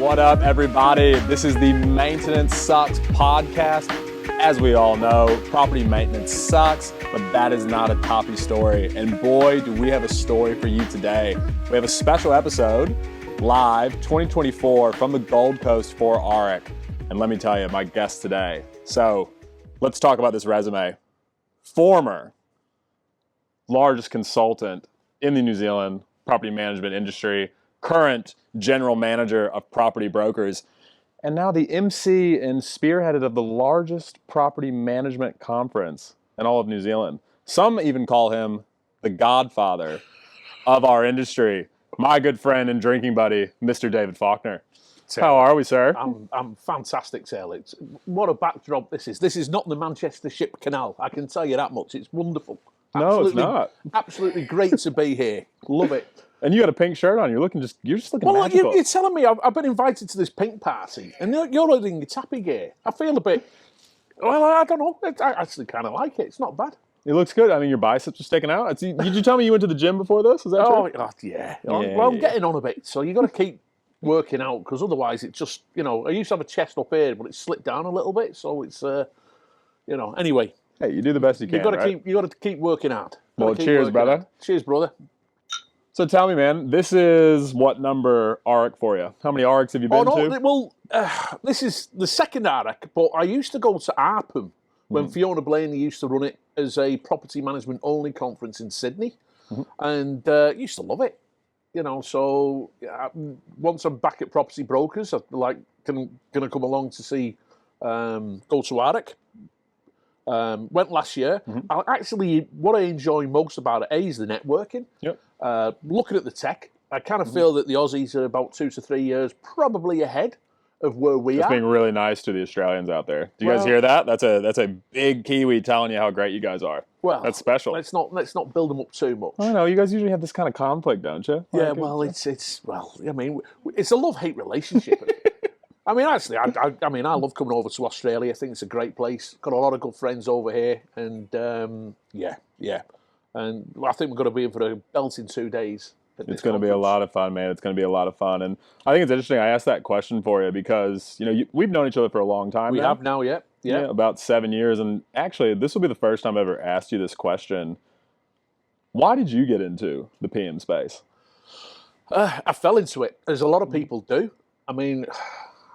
What up, everybody? This is the Maintenance Sucks podcast. As we all know, property maintenance sucks, but that is not a toppy story. And boy, do we have a story for you today. We have a special episode, live 2024 from the Gold Coast for ARIC. And let me tell you, my guest today. So let's talk about this resume. Former largest consultant in the New Zealand property management industry, current general manager of property brokers, and now the MC and spearheaded of the largest property management conference in all of New Zealand. Some even call him the Godfather of our industry. My good friend and drinking buddy, Mr. David Faulkner. How are we, sir? I'm fantastic, Sale. What a backdrop this is. This is not the Manchester Ship Canal. I can tell you that much. It's wonderful. No, it's not. Absolutely great to be here. Love it. And you got a pink shirt on. You're just looking Well, magical. you're telling me I've been invited to this pink party, and you're in your tappy gear. I feel a bit. Well, I don't know. I actually kind of like it. It's not bad. It looks good. I mean, your biceps are sticking out. Did you tell me you went to the gym before this? Is that true? Yeah. Well, I'm getting on a bit, so you got to keep working out because otherwise it just, I used to have a chest up here, but it slipped down a little bit, so it's, Anyway. Hey, you do the best you can. You got to keep working hard. Well, cheers, brother. Hard. Cheers, brother. So tell me, man, this is what number ARIC for you? How many ARICs have you been to? Well, this is the second ARIC, but I used to go to ARPM when Fiona Blaney used to run it as a property management only conference in Sydney, and used to love it. So once I'm back at Property Brokers, I'm going to come along to see go to ARIC. Went last year. What I enjoy most about it, is the networking. Yep. Looking at the tech, I kind of feel that the Aussies are about 2 to 3 years probably ahead of where we are. Being really nice to the Australians out there. Do you guys hear that? That's a big Kiwi telling you how great you guys are. Well, that's special. Let's not build them up too much. I know you guys usually have this kind of conflict, don't you? Yeah. Well, it's a love-hate relationship. I mean, actually, I love coming over to Australia. I think it's a great place. Got a lot of good friends over here, and yeah. And I think we're going to be in for a belting 2 days. It's going to be a lot of fun, man. It's going to be a lot of fun, and I think it's interesting. I asked that question for you because we've known each other for a long time. We have now, yeah, about 7 years, and actually, this will be the first time I've ever asked you this question. Why did you get into the PM space? I fell into it, as a lot of people do. I mean,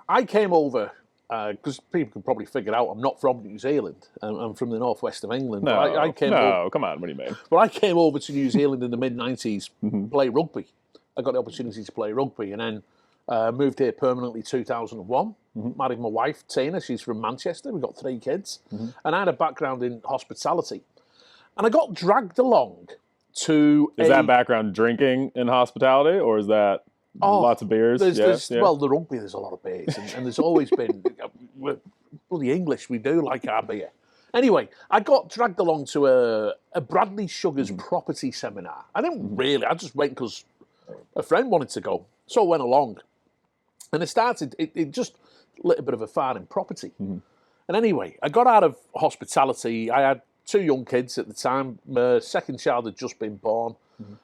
I came over because people can probably figure out I'm not from New Zealand. I'm from the northwest of England. Come on, what do you mean? Well, I came over to New Zealand in the mid-90s to play rugby. I got the opportunity to play rugby and then moved here permanently 2001. Married my wife, Tina. She's from Manchester. We've got 3 kids. And I had a background in hospitality. And I got dragged along to Is that background drinking in hospitality, or is that... lots of beers. Well, the rugby, there's a lot of beers, and there's always been. The English, we do like our beer. Anyway, I got dragged along to a Bradley Sugars property seminar. I didn't really. I just went because a friend wanted to go, so I went along, and it just lit a bit of a fire in property. And anyway, I got out of hospitality. I had 2 young kids at the time. My second child had just been born.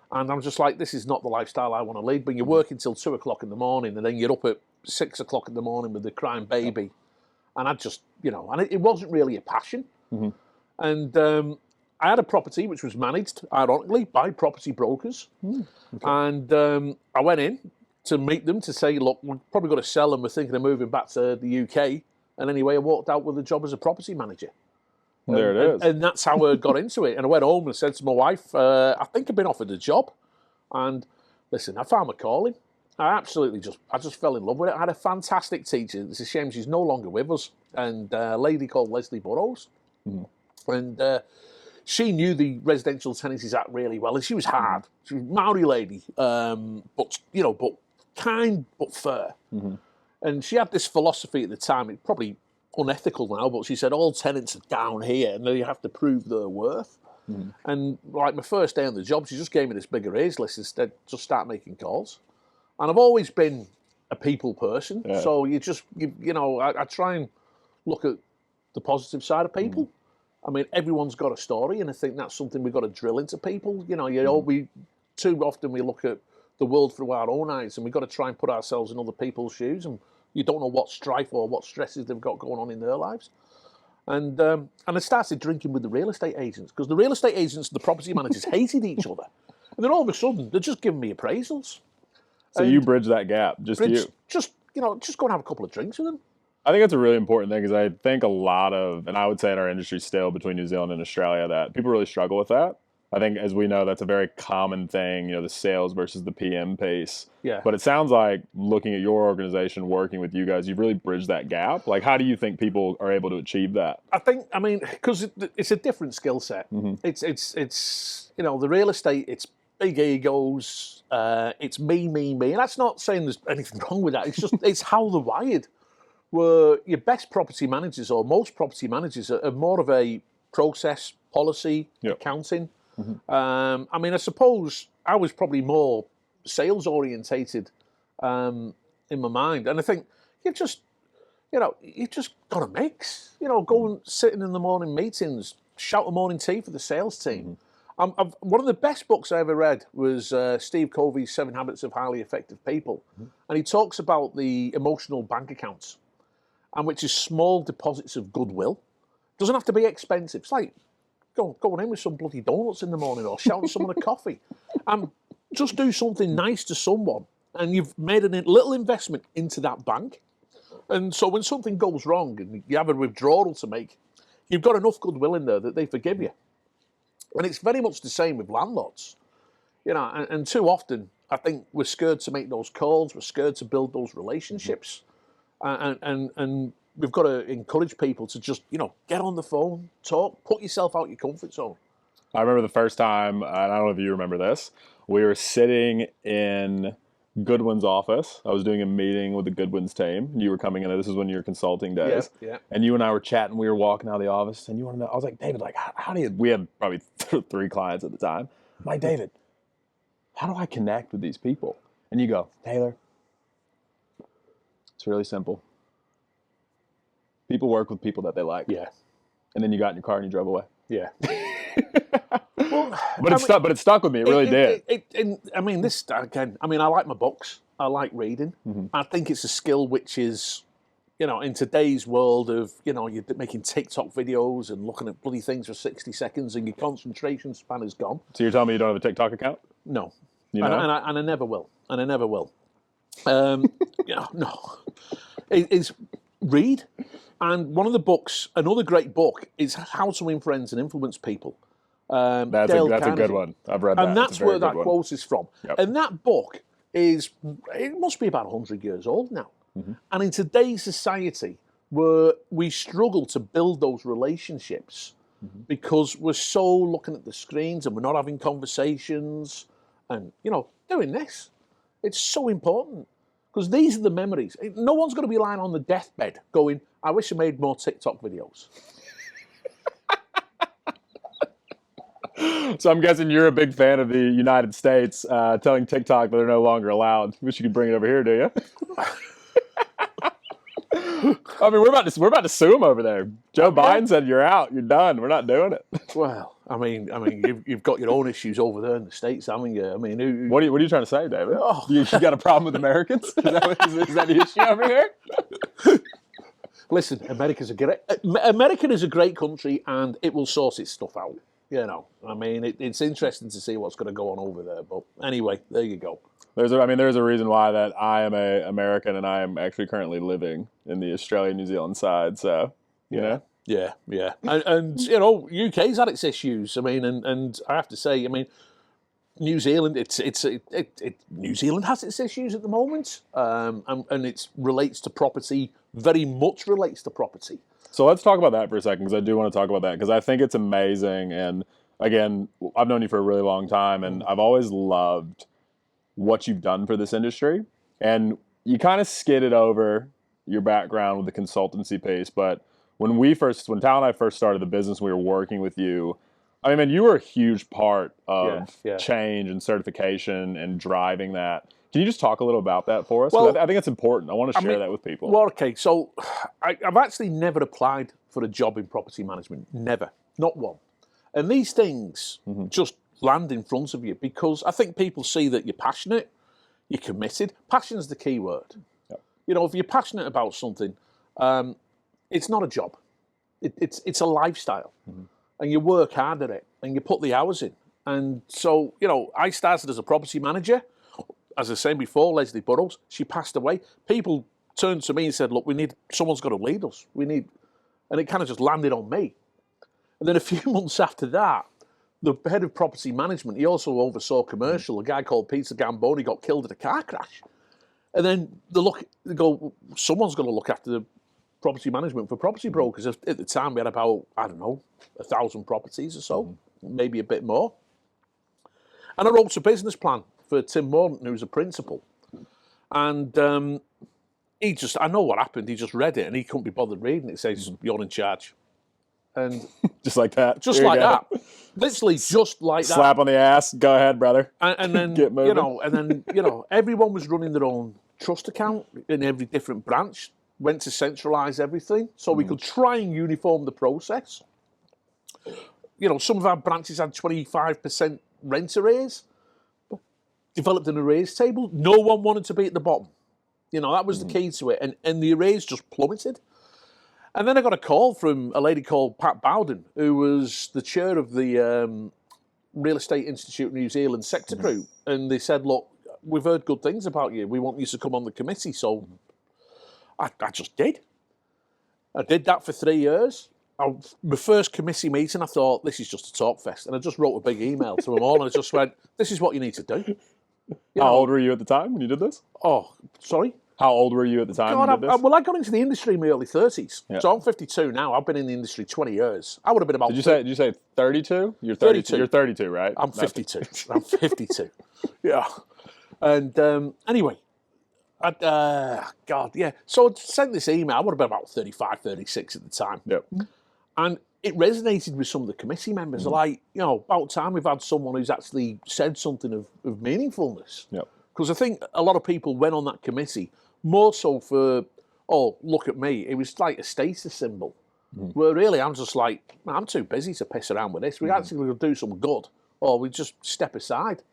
And I'm just like, this is not the lifestyle I want to lead. But you're working till 2 o'clock in the morning, and then you're up at 6 o'clock in the morning with the crying baby. And I just, and it wasn't really a passion. And I had a property which was managed, ironically, by property brokers. And I went in to meet them to say, look, we're probably going to sell and we're thinking of moving back to the UK. And anyway, I walked out with a job as a property manager. There it is. And that's how I got into it. And I went home and said to my wife, I think I've been offered a job. And listen, I found my calling. I just fell in love with it. I had a fantastic teacher. It's a shame she's no longer with us. And a lady called Leslie Burrows. And she knew the Residential Tenancies Act really well. And she was hard. She was a Maori lady, but kind but fair. And she had this philosophy at the time. It's probably unethical now, but she said all tenants are down here and they have to prove their worth. And like my first day on the job, she just gave me this big erase list and said, just start making calls. And I've always been a people person, so I try and look at the positive side of people. I mean, everyone's got a story, and I think that's something we've got to drill into people. Too often we look at the world through our own eyes, and we've got to try and put ourselves in other people's shoes. And you don't know what strife or what stresses they've got going on in their lives. And I started drinking with the real estate agents, because the real estate agents and the property managers hated each other. And then all of a sudden, they're just giving me appraisals. So you bridge that gap, just you. Just go and have a couple of drinks with them. I think it's a really important thing, because I think a lot of, and I would say in our industry still, between New Zealand and Australia, that people really struggle with that. I think, as we know, that's a very common thing, the sales versus the PM piece. Yeah. But it sounds like, looking at your organization, working with you guys, you've really bridged that gap. Like, how do you think people are able to achieve that? I mean, because it's a different skill set. Mm-hmm. It's the real estate, it's big egos, it's me. And that's not saying there's anything wrong with that. It's just, it's how they're wired. Where your best property managers, or most property managers, are more of a process, policy, accounting. Mm-hmm. I mean, I suppose I was probably more sales orientated in my mind, and I think you just got to mix. Go and sitting in the morning meetings, shout a morning tea for the sales team. Mm-hmm. One of the best books I ever read was Steve Covey's 7 Habits of Highly Effective People, and he talks about the emotional bank accounts, and which is small deposits of goodwill. Doesn't have to be expensive. It's like going in with some bloody donuts in the morning, or shouting someone a coffee. Just do something nice to someone, and you've made a little investment into that bank. And so when something goes wrong and you have a withdrawal to make, you've got enough goodwill in there that they forgive you. And it's very much the same with landlords. And too often, I think we're scared to make those calls, we're scared to build those relationships. And we've got to encourage people to just, get on the phone, talk, put yourself out your comfort zone. I remember the first time, and I don't know if you remember this, we were sitting in Goodwin's office. I was doing a meeting with the Goodwin's team. You were coming in. This is when you were consulting days. Yeah. And you and I were chatting. We were walking out of the office, and you want to know, I was like, David, like, how do you, we had probably 3 clients at the time. I'm like, David, how do I connect with these people? And you go, Taylor, it's really simple. People work with people that they like. Yeah. And then you got in your car and you drove away. Yeah. But it stuck with me. It really did. I mean, this again. I mean, I like my books. I like reading. Mm-hmm. I think it's a skill which is, in today's world of, you're making TikTok videos and looking at bloody things for 60 seconds, and your concentration span is gone. So you're telling me you don't have a TikTok account? No. You know? And I never will. No. It's read. And one of the books, another great book, is How to Win Friends and Influence People. That's a good one. I've read that. And that's where that quote is from. Yep. And that book it must be about 100 years old now. Mm-hmm. And in today's society, where we struggle to build those relationships because we're so looking at the screens and we're not having conversations and, doing this. It's so important. Because these are the memories. No one's going to be lying on the deathbed going, I wish I made more TikTok videos. So I'm guessing you're a big fan of the United States telling TikTok that they're no longer allowed. Wish you could bring it over here, do you? I mean, we're about to sue them over there. Joe Biden said you're out, you're done. We're not doing it. Well, I mean, you've got your own issues over there in the States, haven't you? I mean, what are you trying to say, David? Oh. You got a problem with Americans? Is that the issue over here? Listen, America is a great country, and it will sort its stuff out. I mean, it's interesting to see what's going to go on over there. But anyway, there you go. There's a reason why that I am an American, and I am actually currently living in the Australia-New Zealand side. So, you know. Yeah. And UK's had its issues. I mean, and I have to say, I mean, New Zealand, New Zealand has its issues at the moment, and it relates to property, very much relates to property. So let's talk about that for a second, because I do want to talk about that, because I think it's amazing. And again, I've known you for a really long time, and I've always loved what you've done for this industry. And you kind of skidded over your background with the consultancy piece, but when Tal and I first started the business, we were working with you. I mean, you were a huge part of change and certification and driving that. Can you just talk a little about that for us? Well, I think it's important. I want to share that with people. Well, okay. So I've actually never applied for a job in property management. Never. Not one. And these things just land in front of you because I think people see that you're passionate you're committed. Passion's the key word. Yep. You know, if you're passionate about something, it's not a job. It's a lifestyle. And you work hard at it, and you put the hours in. And so, you know, I started as a property manager. As I was saying before, Leslie Burrows, she passed away. People turned to me and said, look, someone's got to lead us. And it kind of just landed on me. And then a few months after that, the head of property management, he also oversaw commercial. A guy called Peter Gamboni got killed in a car crash. And then they go, someone's got to look after the property management for property brokers. At the time, we had about, 1,000 properties or so, maybe a bit more. And I wrote a business plan for Tim Morton, who's a principal. And I know what happened. He just read it and he couldn't be bothered reading it. It says, you're in charge. And just like that. Just like that. Literally just like that. Slap on the ass. Go ahead, brother. And then, Get moving. Everyone was running their own trust account in every different branch. Went to centralise everything so we could try and uniform the process. You know, some of our branches had 25% rent arrears. Developed an arrears table. No one wanted to be at the bottom. You know, that was the key to it. And the arrears just plummeted. And then I got a call from a lady called Pat Bowden, who was the chair of the Real Estate Institute New Zealand sector group. And they said, look, we've heard good things about you. We want you to come on the committee. So I just did. I did that for 3 years. My first committee meeting, I thought, this is just a talk fest. And I just wrote a big email to them all. And I just went, this is what you need to do. How old were you at the time when you did this? Oh, sorry? How old were you at the time when you did this? I got into the industry in my early 30s. Yeah. So I'm 52 now. I've been in the industry 20 years. I would have been about... Did you say 32? You're 32. You're 32, right? I'm 52. I'm 52. Yeah. And anyway, God, yeah. So I sent this email. I would have been about 35, 36 at the time. Yep. And it resonated with some of the committee members. They're like, you know, about time we've had someone who's actually said something of meaningfulness. Yep. Because I think a lot of people went on that committee more so for, oh, look at me. It was like a status symbol. Where really I'm just like, I'm too busy to piss around with this. We actually going to do some good. Or we just step aside.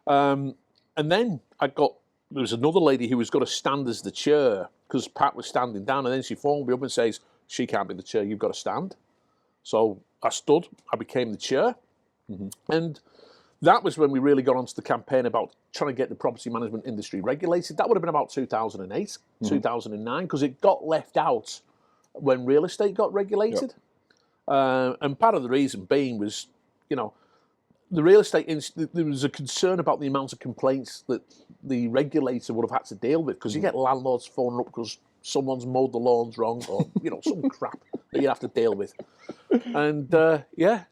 And then there was another lady who was going to stand as the chair because Pat was standing down. And then she phoned me up and says, she can't be the chair. You've got to stand. So I stood. I became the chair. And that was when we really got onto the campaign about trying to get the property management industry regulated. That would have been about 2008, 2009, because it got left out when real estate got regulated. And part of the reason being was, you know, the real estate, there was a concern about the amount of complaints that the regulator would have had to deal with, because you get landlords phoning up because someone's mowed the lawns wrong or, you know, some crap that you have to deal with. And,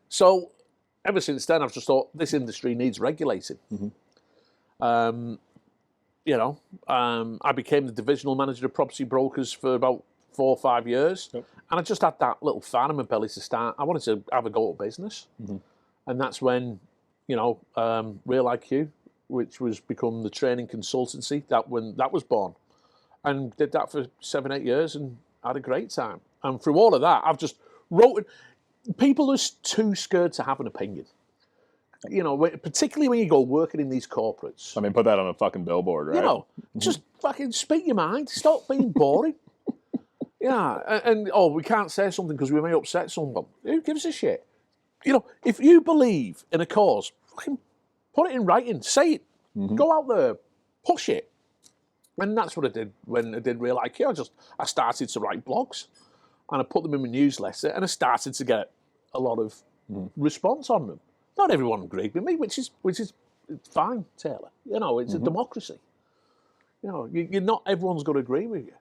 so ever since then, I've just thought this industry needs regulating. I became the divisional manager of property brokers for about 4 or 5 years. And I just had that little fire in my belly to start. I wanted to have a go at business. And that's when, you know, Real IQ, which was become the training consultancy, that was born. And did that for 7, 8 years and had a great time. And through all of that, I've just wrote... People are too scared to have an opinion. You know, particularly when you go working in these corporates. I mean, put that on a fucking billboard, right? You know, just fucking speak your mind. Stop being boring. And we can't say something because we may upset someone. Who gives a shit? You know, if you believe in a cause, fucking put it in writing. Say it. Go out there. Push it. And that's what I did when I did Real IQ. I started to write blogs. And I put them in my newsletter, and I started to get a lot of response on them. Not everyone agreed with me, which is fine, Taylor. You know, it's a democracy. You know, not everyone's going to agree with you.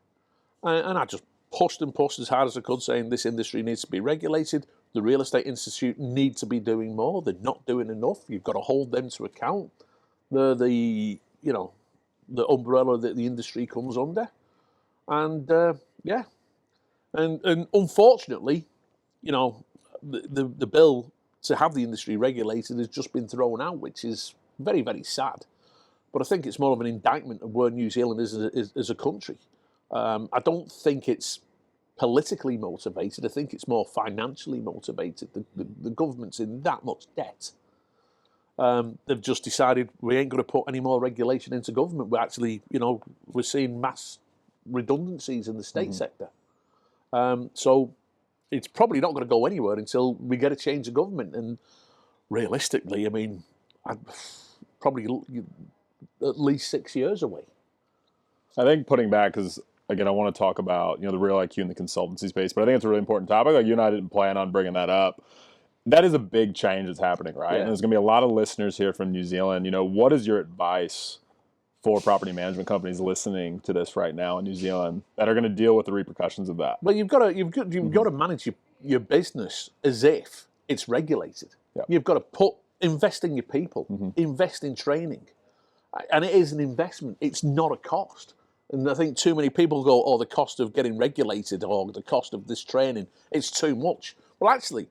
And I just pushed as hard as I could, saying this industry needs to be regulated. The Real Estate Institute need to be doing more. They're not doing enough. You've got to hold them to account. They're the umbrella that the industry comes under. And And unfortunately, you know, the bill to have the industry regulated has just been thrown out, which is very, very sad. But I think it's more of an indictment of where New Zealand is as a country. I don't think it's politically motivated. I think it's more financially motivated. The government's in that much debt. they've just decided we ain't going to put any more regulation into government. We're actually, we're seeing mass redundancies in the state sector. So it's probably not going to go anywhere until we get a change of government. And realistically, I mean, I'd probably at least 6 years away. I think putting back, because again, I want to talk about the real IQ in the consultancy space, but I think it's a really important topic. Like you and I didn't plan on bringing that up. That is a big change that's happening, right? Yeah. And there's going to be a lot of listeners here from New Zealand. What is your advice for property management companies listening to this right now in New Zealand that are going to deal with the repercussions of that? Well, you've got to manage your business as if it's regulated. Yep. You've got to invest in your people, invest in training, and it is an investment. It's not a cost. And I think too many people go, "Oh, the cost of getting regulated or the cost of this training, it's too much." Well, actually,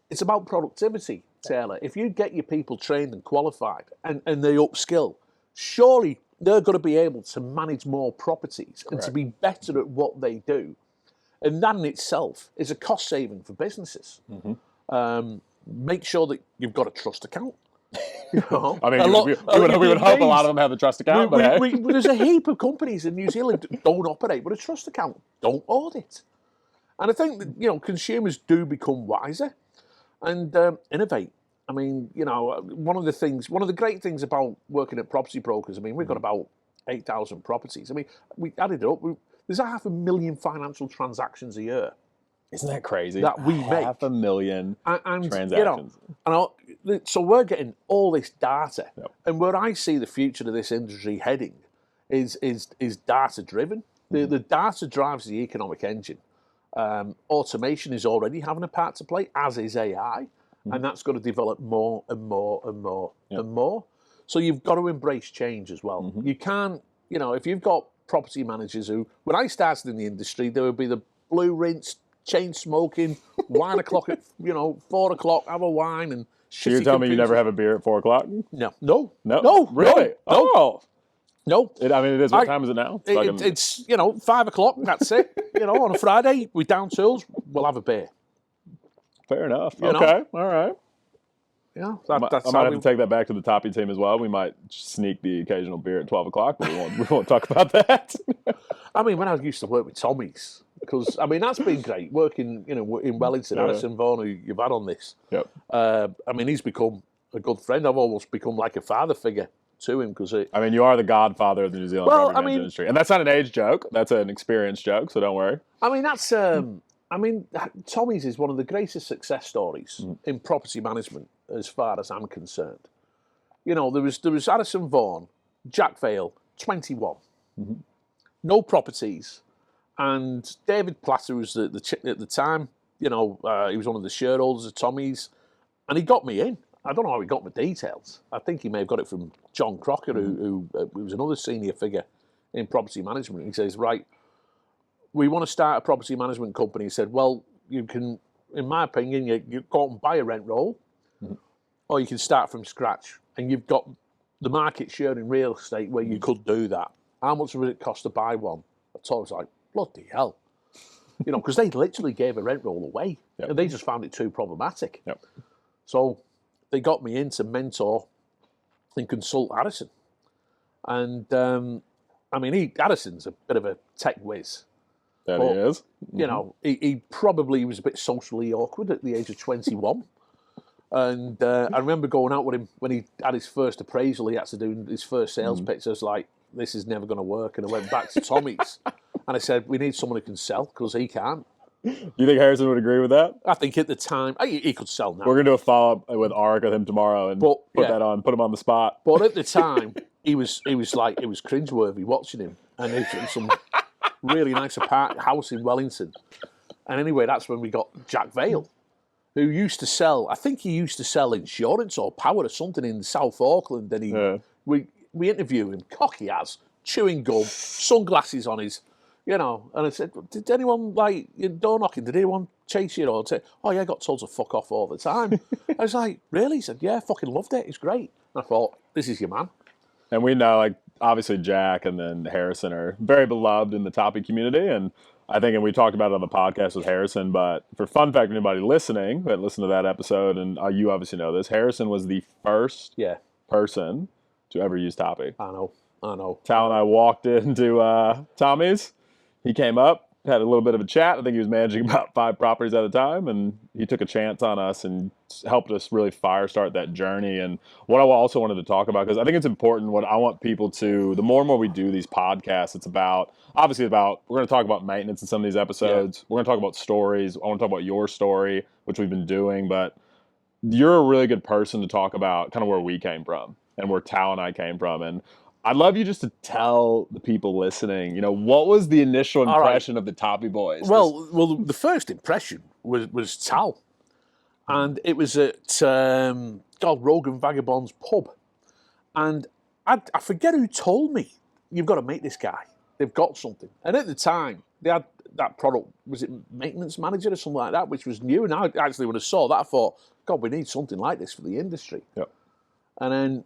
it's about productivity, Taylor. If you get your people trained and qualified and they upskill, surely they're going to be able to manage more properties and to be better at what they do. And that in itself is a cost saving for businesses. Make sure that you've got a trust account. I mean, we would hope a lot of them have a trust account. There's a heap of companies in New Zealand that don't operate with a trust account, don't audit. And I think that, consumers do become wiser and innovate. I mean, one of the great things about working at property brokers, I mean, we've got about 8,000 properties. I mean, we added it up. There's 500,000 financial transactions a year. Isn't that crazy? That we make 500,000 and transactions. So we're getting all this data. Yep. And where I see the future of this industry heading is data driven. The data drives the economic engine. Automation is already having a part to play, as is AI. And that's going to develop more and more and more and more. So you've got to embrace change as well. You can't, if you've got property managers who, when I started in the industry, there would be the blue rinse, chain smoking, wine o'clock at 4 o'clock, have a wine and. So you're telling me you never have a beer at 4 o'clock? No, really? No. Oh, no. It is. What time is it now? It's 5 o'clock. That's it. On a Friday, we down tools. We'll have a beer. Fair enough. Okay. All right. Yeah. I might have to take that back to the Toppy team as well. We might sneak the occasional beer at 12 o'clock, but we won't talk about that. I mean, when I used to work with Tommy's, because I mean that's been great working, in Wellington. Addison Vaughan, who you've had on this. Yep. I mean, he's become a good friend. I've almost become like a father figure to him because. I mean, you are the Godfather of the New Zealand property management industry, and that's not an age joke. That's an experience joke. So don't worry. I mean, that's. I mean, Tommy's is one of the greatest success stories in property management, as far as I'm concerned. There was Addison Vaughan, Jack Vale, 21, no properties. And David Platter was at the time, he was one of the shareholders of Tommy's, and he got me in. I don't know how he got my details. I think he may have got it from John Crocker, who was another senior figure in property management. He says, right, we want to start a property management company. He said, well, you can, in my opinion, you go out and buy a rent roll, or you can start from scratch. And you've got the market share in real estate where you could do that. How much would it cost to buy one? I told him, bloody hell. Because they literally gave a rent roll away. Yep. And they just found it too problematic. Yep. So they got me in to mentor and consult Addison. And, I mean, Addison's a bit of a tech whiz. That he is. He probably was a bit socially awkward at the age of 21. And I remember going out with him when he had his first appraisal. He had to do his first sales pitch. I was like, this is never going to work. And I went back to Tommy's and I said, we need someone who can sell because he can't. You think Harrison would agree with that? I think at the time, he could sell now. We're going to do a follow-up with Arik with him tomorrow and put him on the spot. But at the time, it was cringeworthy watching him. And he's in some really nice house in Wellington. And anyway, that's when we got Jack Vale, who used to sell, I think he used to sell insurance or power or something in South Auckland. And we interviewed him, cocky as, chewing gum, sunglasses on his, and I said, did anyone, door knocking, did anyone chase you? Or say, oh yeah, I got told to fuck off all the time. I was like, really? He said, yeah, fucking loved it. It's great. And I thought, this is your man. And we know, obviously Jack and then Harrison are very beloved in the Toppy community. And I think, and we talked about it on the podcast with Harrison, but for fun fact, anybody listening that listened to that episode, and you obviously know this, Harrison was the first person to ever use Toppy. I know. Tal and I walked into Tommy's. He came up, had a little bit of a chat. I think he was managing about 5 properties at a time, and he took a chance on us and helped us really fire start that journey. And what I also wanted to talk about, because I think it's important, what I want people to, the more and more we do these podcasts, it's about, obviously about, we're going to talk about maintenance in some of these episodes. Yeah. We're going to talk about stories. I want to talk about your story, which we've been doing, but you're a really good person to talk about kind of where we came from and where Tal and I came from. And I'd love you just to tell the people listening, what was the initial impression of the Toppy Boys? Well, the first impression was Tal. And it was at Rogue and Vagabond's pub. And I forget who told me, you've got to meet this guy. They've got something. And at the time, they had that product, was it Maintenance Manager or something like that, which was new. And I actually, when I saw that, I thought, God, we need something like this for the industry. Yep. And then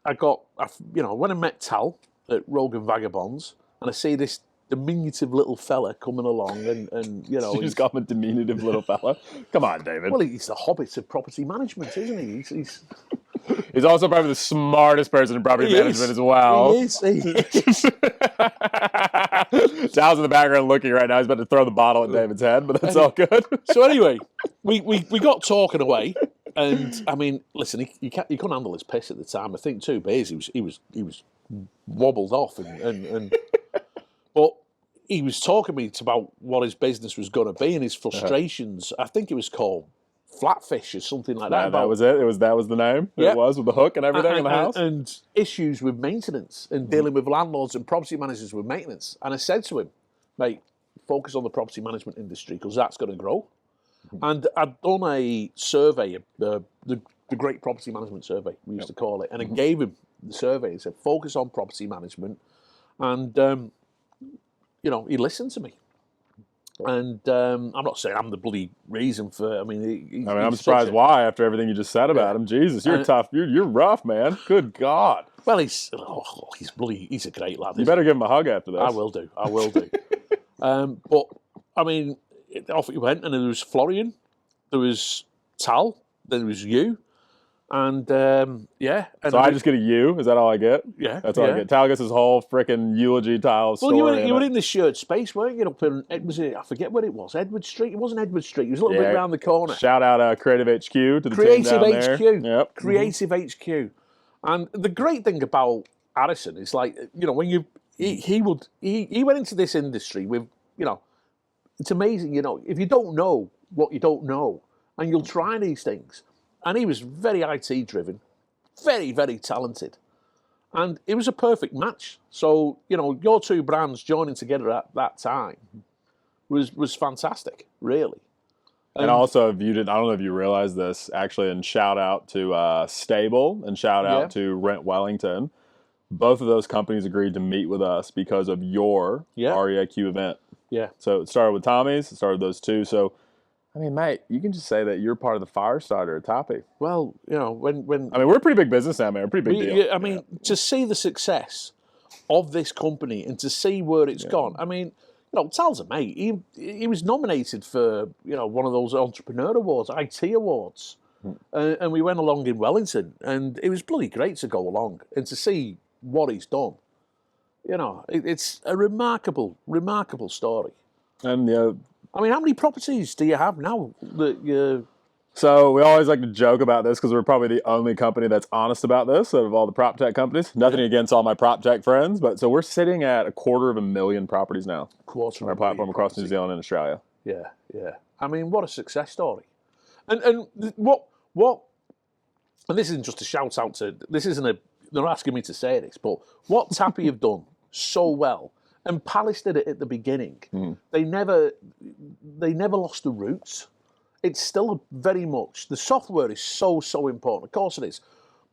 when I met Tal at Rogue and Vagabonds, and I see this diminutive little fella coming along, and you just got him a diminutive little fella. Come on, David. Well, he's the Hobbit of property management, isn't he? He's also probably the smartest person in property management as well. He is. Sal's in the background looking right now. He's about to throw the bottle at David's head, but that's all good. So anyway, we got talking away. And I mean, listen, he couldn't handle his piss at the time. I think 2 beers, he was wobbled off, and but he was talking to me about what his business was going to be and his frustrations. I think it was called Flatfish or something like that. That was it. That was the name. Yep. It was with the hook and everything in the house. And issues with maintenance and dealing with landlords and property managers with maintenance. And I said to him, mate, focus on the property management industry because that's going to grow. And I'd done a survey, the Great Property Management Survey, we used to call it, and I gave him the survey and said, focus on property management. And, he listened to me. And I'm not saying I'm the bloody reason for, I'm surprised why, after everything you just said about him. Jesus, you're tough. You're rough, man. Good God. Well, he's a great lad. You better give him a hug after this. I will do. But, off it went, and there was Florian, there was Tal, then there was you, and And so I just get a you? Is that all I get? Yeah. That's all I get. Tal gets his whole freaking eulogy Tal story. Well, you were in the shared space, weren't you? Up in, I forget what it was, Edward Street? It wasn't Edward Street, it was a little bit around the corner. Shout out Creative HQ to the team down there. Creative HQ. Yep. Creative HQ. And the great thing about Harrison is when he went into this industry with, it's amazing, if you don't know what you don't know, and you'll try these things. And he was very IT driven, very, very talented. And it was a perfect match. So, your 2 brands joining together at that time was fantastic, really. And also, I don't know if you realize this, actually, and shout out to Stable and shout out to Rent Wellington. Both of those companies agreed to meet with us because of your REIQ event. Yeah. So it started with Tommy's, it started with those 2. So, mate, you can just say that you're part of the fire starter at Toppy. Well, when we're a pretty big business now, man. We're a pretty big deal. To see the success of this company and to see where it's gone. Tal's a mate. He was nominated for, one of those entrepreneur awards, IT awards. And we went along in Wellington, and it was bloody great to go along and to see what he's done. It's a remarkable, remarkable story. And how many properties do you have now that you... So we always like to joke about this because we're probably the only company that's honest about this out of all the prop tech companies. Nothing against all my prop tech friends, but so we're sitting at 250,000 properties now on our platform across New Zealand and Australia. Yeah. What a success story. And what and this isn't just a shout out to, they're asking me to say this, but what Tappy have done so well, and Palace did it at the beginning. They never lost the roots. It's still very much, the software is so important. Of course it is,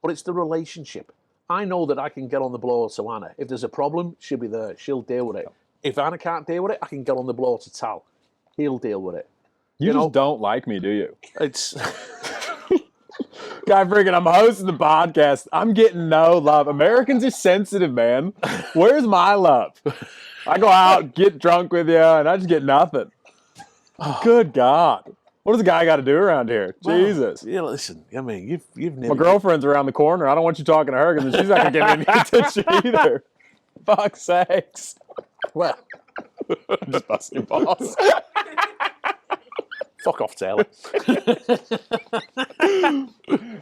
but it's the relationship. I know that I can get on the blower to Anna. If there's a problem, she'll be there. She'll deal with it. If Anna can't deal with it, I can get on the blower to Tal. He'll deal with it. You just don't like me, do you? It's... Guy freaking, I'm hosting the podcast. I'm getting no love. Americans are sensitive, man. Where's my love? I go out, get drunk with you, and I just get nothing. Good God. What does a guy got to do around here? Well, Jesus. yeah, listen, I mean, you've My never... girlfriend's around the corner. I don't want you talking to her because she's not going to get any attention either. Fuck's sakes. Well, I'm just busting your balls. fuck off, Taylor.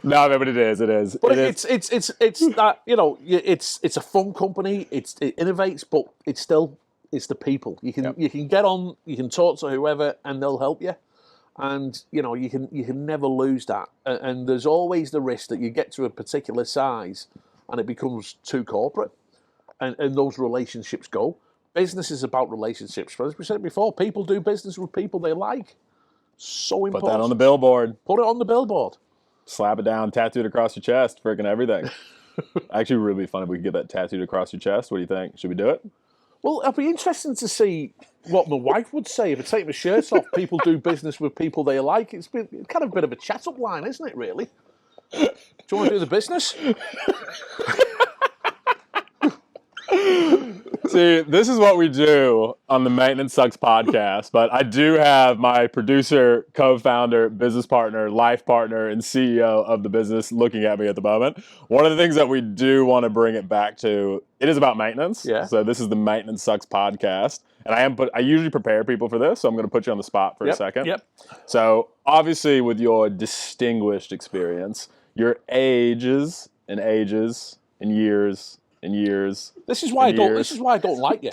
No, but it is. But it's that, you know, it's a fun company. It innovates, but it's the people. You can get on, you can talk to whoever, and they'll help you. And you know, you can never lose that. And there's always the risk that you get to a particular size, and it becomes too corporate, and those relationships go. Business is about relationships. But as we said before, people do business with people they like. So important. Put that on the billboard. Put it on the billboard. Slap it down, tattooed across your chest, freaking everything. Actually, really fun if we could get that tattooed across your chest. What do you think? Should we do it? Well, it'd be interesting to see what my wife would say if I take my shirt off. People do business with people they like. It's kind of a bit of a chat-up line, isn't it, really? Do you want to do the business? See, this is what we do on the Maintenance Sucks podcast, but I do have my producer, co-founder, business partner, life partner, and CEO of the business looking at me at the moment. One of the things that we do want to bring it back to, it is about maintenance. Yeah. So this is the Maintenance Sucks podcast, and I usually prepare people for this, so I'm going to put you on the spot for a second. Yep. So obviously with your distinguished experience, your ages and years and years. This is why I don't like you.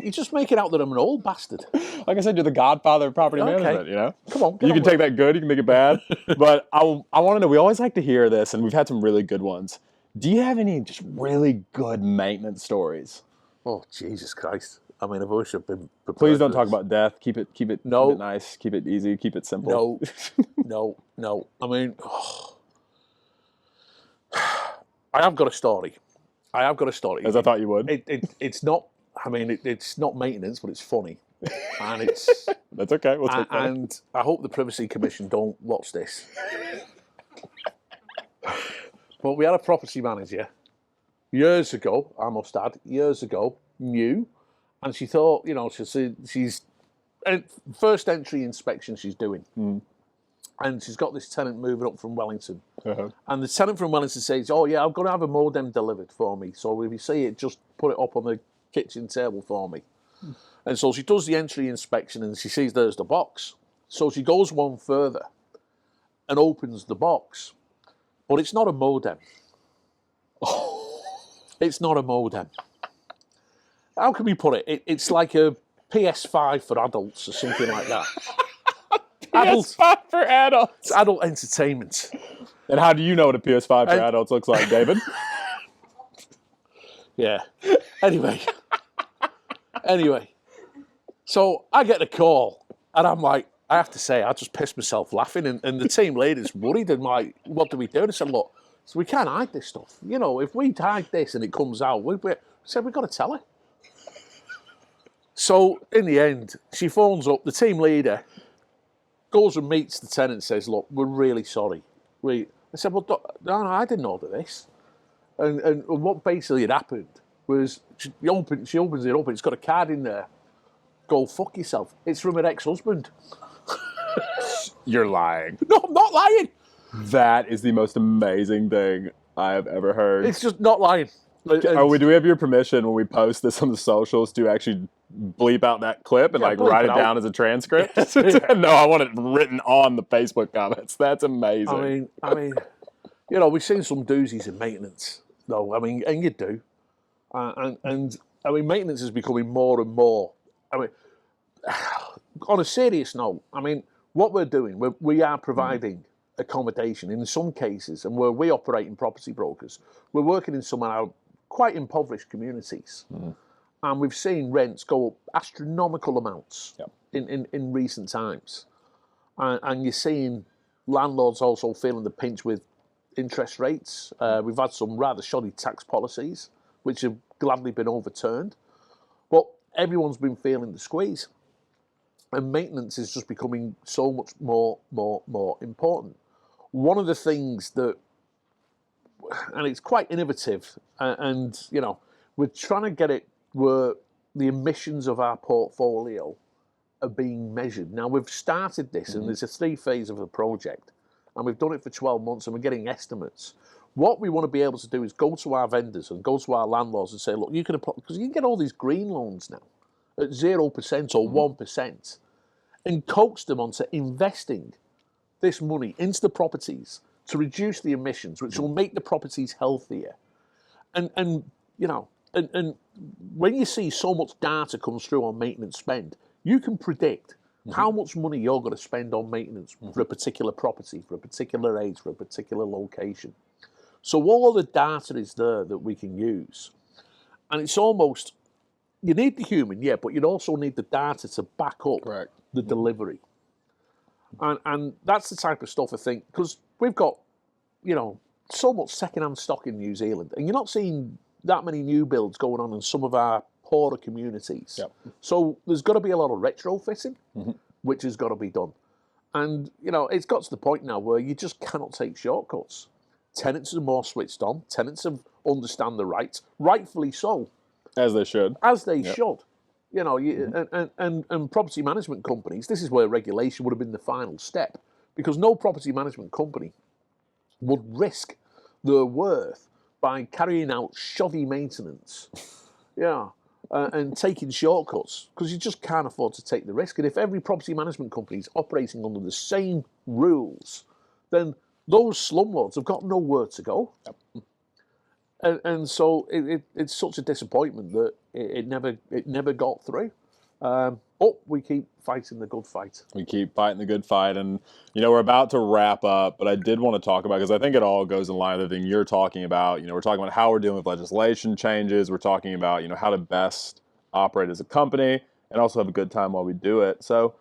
You just make it out that I'm an old bastard. Like I said, you're the Godfather of Property Management. You know, Come on. You can take that good, you can make it bad. But I want to know. We always like to hear this, and we've had some really good ones. Do you have any just really good maintenance stories? Oh, Jesus Christ! I mean, I wish I've been prepared. Please don't talk about death. Keep it No. Keep it nice. Keep it easy. Keep it simple. No. I mean, I have got a story. As I thought you would. It's not. I mean, it's not maintenance, but it's funny, and it's. That's okay. We'll take that. And I hope the Privacy Commission don't watch this. But we had a property manager years ago. I must add, new, and she thought, you know, she's first entry inspection she's doing. And she's got this tenant moving up from Wellington. Uh-huh. And the tenant from Wellington says, oh, yeah, I'm going to have a modem delivered for me. So if you see it, just put it up on the kitchen table for me. And so she does the entry inspection and she sees there's the box. So she goes one further and opens the box. But it's not a modem. It's not a modem. How can we put it? It's like a PS5 for adults or something like that. PS5 for adults. It's adult entertainment. And how do you know what a PS5 for adults looks like, David? Yeah. Anyway. So I get a call, and I'm like, I have to say, I just pissed myself laughing, and the team leader's worried, and like, what do we do? And I said, look, so we can't hide this stuff. You know, if we hide this and it comes out, we said, we've got to tell her. So in the end, she phones up, the team leader goes and meets the tenant and says, look, we're really sorry. I said, well, no, I didn't order this. And what basically had happened was she opens it up and it's got a card in there. Go fuck yourself. It's from her ex-husband. You're lying. No, I'm not lying. That is the most amazing thing I have ever heard. It's just not lying. Do we have your permission when we post this on the socials to actually bleep out that clip and write it down as a transcript? No, I want it written on the Facebook comments. That's amazing. I mean, you know, we've seen some doozies in maintenance, though. I mean, and you do, and I mean, maintenance is becoming more and more. I mean, on a serious note, I mean, what we're doing, we are providing accommodation in some cases, and where we operate in property brokers, we're working in some of our quite impoverished communities. And we've seen rents go up astronomical amounts in recent times. And you're seeing landlords also feeling the pinch with interest rates. We've had some rather shoddy tax policies, which have gladly been overturned. But everyone's been feeling the squeeze. And maintenance is just becoming so much more important. one of the things that, and it's quite innovative, and we're trying to get it where the emissions of our portfolio are being measured. Now we've started this, and there's a 3 phase of the project, and we've done it for 12 months, and we're getting estimates. What we want to be able to do is go to our vendors and go to our landlords and say, look, you can apply, because you can get all these green loans now at 0% or 1%, and coax them onto investing this money into the properties to reduce the emissions, which will make the properties healthier. And when you see so much data comes through on maintenance spend, you can predict how much money you're going to spend on maintenance for a particular property, for a particular age, for a particular location. So all the data is there that we can use. And it's almost, you need the human, yeah, but you'd also need the data to back up the delivery. And that's the type of stuff I think, because we've got, so much second-hand stock in New Zealand, and you're not seeing that many new builds going on in some of our poorer communities. Yep. So there's got to be a lot of retrofitting, which has got to be done. And, it's got to the point now where you just cannot take shortcuts. Tenants are more switched on. Tenants understand the rights, rightfully so. As they should. As they should. And property management companies, this is where regulation would have been the final step, because no property management company would risk their worth by carrying out shoddy maintenance, and taking shortcuts, because you just can't afford to take the risk. And if every property management company is operating under the same rules, then those slumlords have got nowhere to go. Yep. And so it's such a disappointment that it never got through. We keep fighting the good fight. We keep fighting the good fight. And, we're about to wrap up, but I did want to talk about, because I think it all goes in line with the thing you're talking about. We're talking about how we're dealing with legislation changes. We're talking about, how to best operate as a company and also have a good time while we do it. So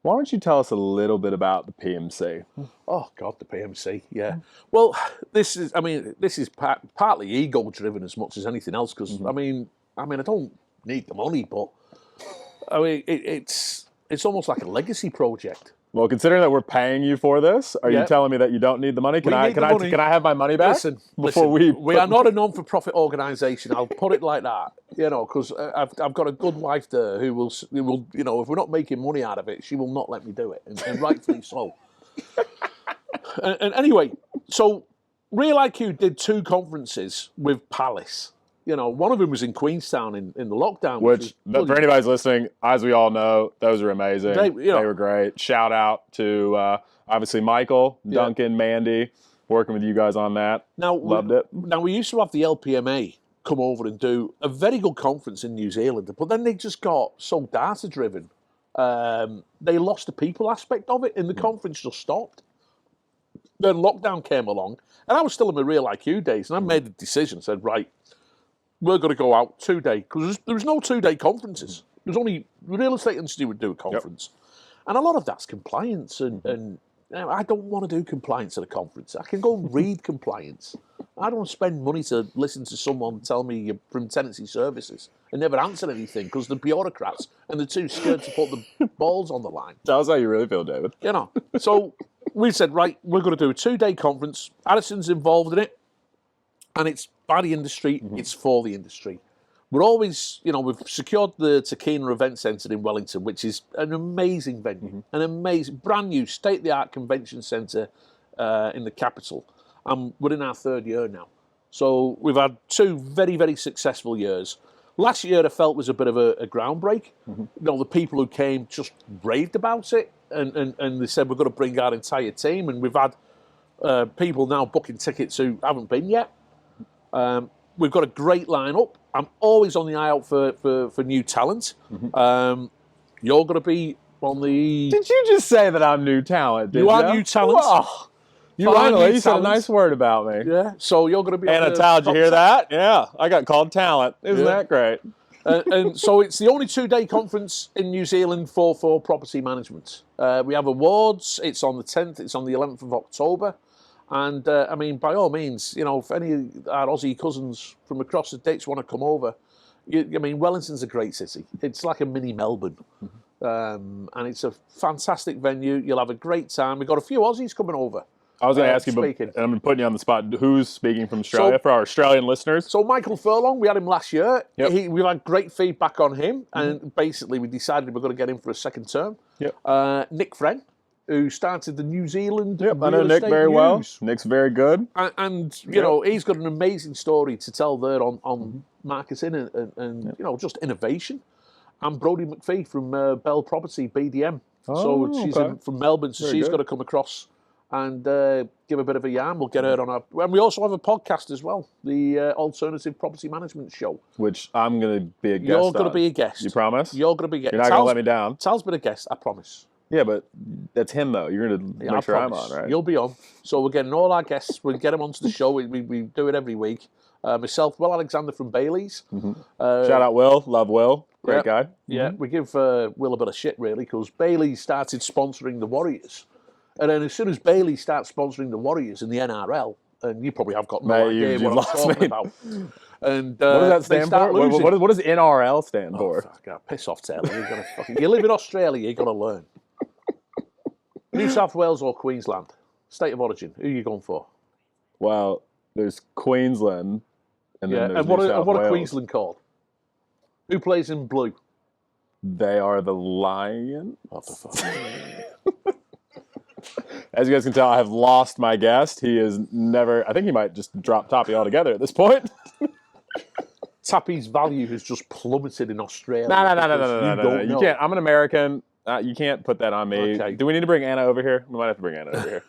why don't you tell us a little bit about the PMC? Oh, God, the PMC, yeah. Well, this is partly ego-driven as much as anything else, because, I don't need the money, but, it's almost like a legacy project. Well, considering that we're paying you for this, are you telling me that you don't need the money? Can I have my money back? Listen, we are not a non-for-profit organisation. I'll put it like that, because I've got a good wife there who will, if we're not making money out of it, she will not let me do it, and rightfully so. and anyway, so Real IQ did 2 conferences with Palace. One of them was in Queenstown in the lockdown. Which for anybody's listening, as we all know, those are amazing. They were great. Shout out to, obviously, Michael, Duncan, Mandy, working with you guys on that. Loved it. Now, we used to have the LPMA come over and do a very good conference in New Zealand, but then they just got so data-driven. They lost the people aspect of it, and the conference just stopped. Then lockdown came along, and I was still in my Real IQ days, and I made the decision, said, right, we're going to go out 2-day, because there was no 2-day conferences. There was only the real estate industry would do a conference. Yep. And a lot of that's compliance, and I don't want to do compliance at a conference. I can go and read compliance. I don't want to spend money to listen to someone tell me you're from tenancy services and never answer anything, because the bureaucrats and they're too scared to put the balls on the line. Tell us how you really feel, David. So we said, right, we're going to do a 2-day conference. Addison's involved in it. And it's by the industry, it's for the industry. We're always, we've secured the Takina Event Centre in Wellington, which is an amazing venue, an amazing, brand new, state-of-the-art convention centre in the capital. And we're in our 3rd year now. So we've had 2 very, very successful years. Last year, I felt was a bit of a groundbreak. The people who came just raved about it, and they said, we're going to bring our entire team. And we've had people now booking tickets who haven't been yet. We've got a great lineup. I'm always on the eye out for new talent. You're going to be on the... Did you just say that I'm new talent? You are new talent. Oh, you said a nice word about me. Yeah, so you're going to be... Anna, did you hear that? Yeah, I got called talent. Isn't that great? And so it's the only 2-day conference in New Zealand for property management. We have awards. It's on the 10th. It's on the 11th of October. And, by all means, if any of our Aussie cousins from across the ditch want to come over, Wellington's a great city. It's like a mini Melbourne. And it's a fantastic venue. You'll have a great time. We've got a few Aussies coming over. I was going to ask you, speaking. and I'm putting you on the spot. Who's speaking from Australia for our Australian listeners? So Michael Furlong, we had him last year. Yep. We had great feedback on him, and basically we decided we're going to get him for a second term. Yep. Nick Friend, who started the New Zealand Yep, I know Real Nick Estate very News. well. Nick's very good. And you know, he's got an amazing story to tell there on marketing and you know, just innovation. And Brodie McPhee from Bell Property, BDM. So she's from Melbourne, so she's got to come across and give a bit of a yarn. We'll get her on our... And we also have a podcast as well, the Alternative Property Management Show. Which I'm going to be a guest You're going to on. be a guest. You promise? You're going to be a guest. You're not going to let me down? Tal's been a guest, I promise. Yeah, but that's him, though. You're going to make sure I'm on, right? You'll be on. So we're getting all our guests. We'll get them onto the show. We do it every week. Myself, Will Alexander from Bailey's. Shout out Will. Love Will. Great guy. Yeah, we give Will a bit of shit, really, because Bailey started sponsoring the Warriors. And then as soon as Bailey starts sponsoring the Warriors in the NRL, and you probably have got no idea what I'm talking about. And, what does that stand for? What does NRL stand for? Fuck, piss off, Taylor. You live in Australia, you've got to learn. New South Wales or Queensland? State of origin, who are you going for? Well, there's Queensland, and then there's New South what Wales. are Queensland called? Who plays in blue? They are the Lions. What the fuck? As you guys can tell, I have lost my guest. He is never... I think he might just drop Toppy altogether at this point. Tappy's value has just plummeted in Australia. No. You can't. I'm an American. You can't put that on me. Okay. Do we need to bring Anna over here? We might have to bring Anna over here.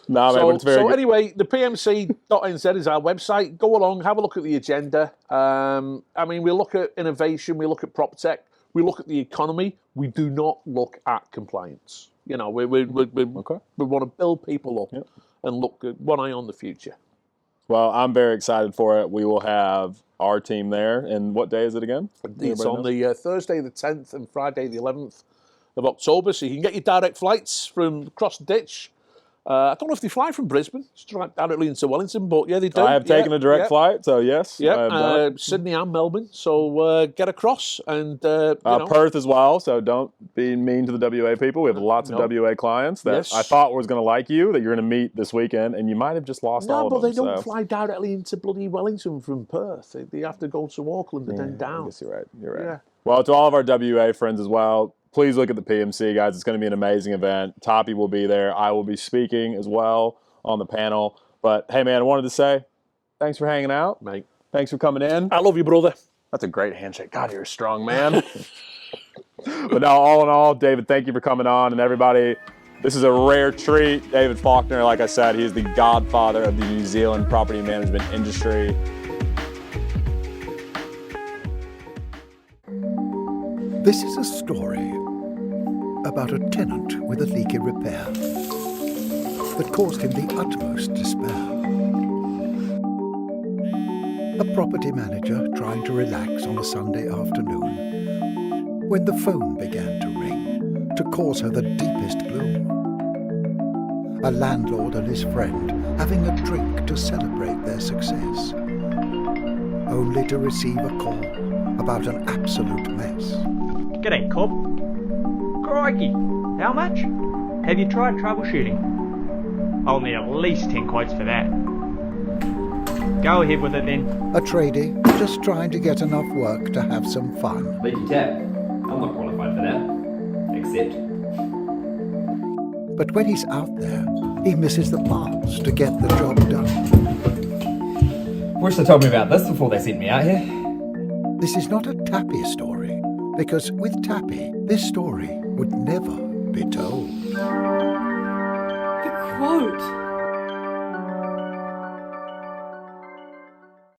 No, man, but it's very so good. anyway, the PMC.nz is our website. Go along, have a look at the agenda. I mean, we look at innovation, we look at prop tech, we look at the economy. We do not look at compliance. You know, we want to build people up and look at one eye on the future. Well, I'm very excited for it. We will have our team there. And what day is it again? It's on the Thursday the 10th and Friday the 11th of October. So you can get your direct flights from across the ditch. I don't know if they fly from Brisbane directly into Wellington, but yeah, they do. I have taken a direct flight, so yes. Yeah, Sydney and Melbourne. So get across and Perth as well. So don't be mean to the WA people. We have lots of WA clients that I thought was going to like you, that you're going to meet this weekend, and you might have just lost all of them. No, but they don't fly directly into bloody Wellington from Perth. They have to go to Auckland and then down. I guess you're right. You're right. Yeah. Well, to all of our WA friends as well, please look at the PMC, guys. It's going to be an amazing event. Toppy will be there. I will be speaking as well on the panel. But, hey, man, I wanted to say thanks for hanging out. Mate. Thanks for coming in. I love you, brother. That's a great handshake. God, you're a strong man. But no, all in all, David, thank you for coming on. And everybody, this is a rare treat. David Faulkner, like I said, he is the godfather of the New Zealand property management industry. This is a story about a tenant with a leaky repair that caused him the utmost despair. A property manager trying to relax on a Sunday afternoon when the phone began to ring to cause her the deepest gloom. A landlord and his friend having a drink to celebrate their success, only to receive a call about an absolute mess. G'day, Cobb. Crikey, how much? Have you tried troubleshooting? I'll need at least 10 quotes for that. Go ahead with it then. A tradie just trying to get enough work to have some fun. Leaky tap. I'm not qualified for that. Except. But when he's out there, he misses the parts to get the job done. Wish they told me about this before they sent me out here. This is not a Tappy story, because with Tappy, this story would never be told. The quote.